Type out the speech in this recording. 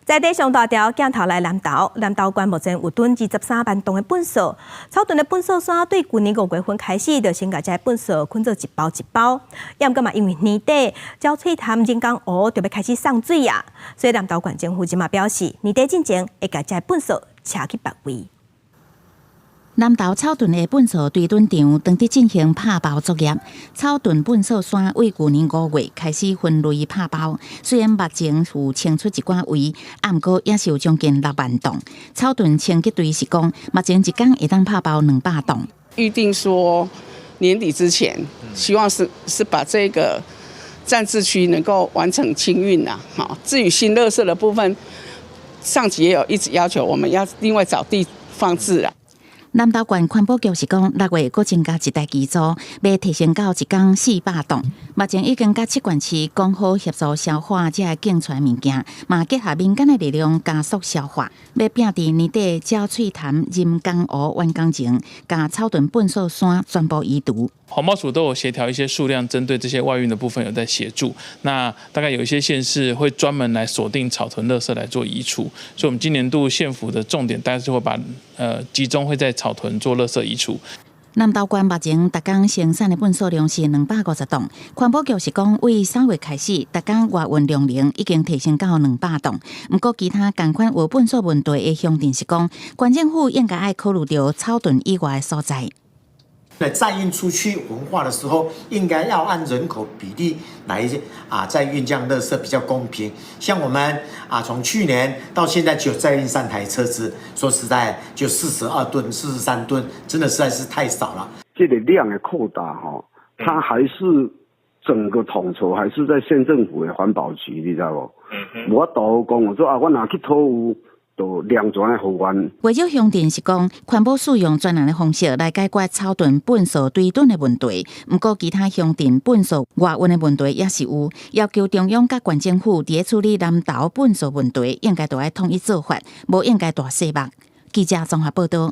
在地上大条镜头来南投县目前有吨23万吨的粪扫，草屯的粪扫山对去年5月份开始就先把这粪扫捆做一包一包，也毋过嘛因为年底鸟喙潭人工湖就要开始送水啊，所以南投县政府即马表示，年底之前会把这粪扫车去别位。南投草屯的粪扫堆墩场当地进行拍包作业。草屯粪扫山为去年5月开始分类拍包，虽然目前有清出一寡位，毋过也是有将近6万栋。草屯清洁队是讲，目前一天会当拍包200栋。预定说年底之前，希望是把这个暂置区能够完成清运啊。好，至于新垃圾的部分，上级也有一直要求我们要另外找地放置啊。南投县环保局是讲，6月再增加一台机组，要提升到一天400吨。目前已经甲7县市讲好协助消化这竞出物件，嘛结合民间的力量加速消化。要拼伫年底鸟喙潭人工湖完工前，甲草屯粪扫山全部移除。环保署都有协调一些数量，针对这些外运的部分有在协助。那大概有一些县市会专门来锁定草屯垃圾来做移除，所以我们今年度县府的重点大概是会把集中会在草屯做垃圾移除。南投县目前每天生产的粪扫量是250吨，环保局是讲，为3月开始，每天外运量能已经提升到200吨。不过，其他同款有粪扫问题的乡镇是讲，县政府应该要考虑到草屯以外的所在。在再运出去文化的时候，应该要按人口比例来再运这样垃圾比较公平。像我们从去年到现在只有再运3台车子，说实在就42吨、43吨，真的实在是太少了。这个量的扩大它还是整个统筹还是在县政府的环保局，你知道不？我都讲我说我拿去土有。都量全的复原。为咗乡镇是讲，环保使用专人的方式来解决草屯粪扫堆墩的问题。不过，其他乡镇粪扫外运的问题也是有，要求中央甲县政府伫处理南投粪扫问题，应该都要统一做法，无应该大细目。记者综合报道。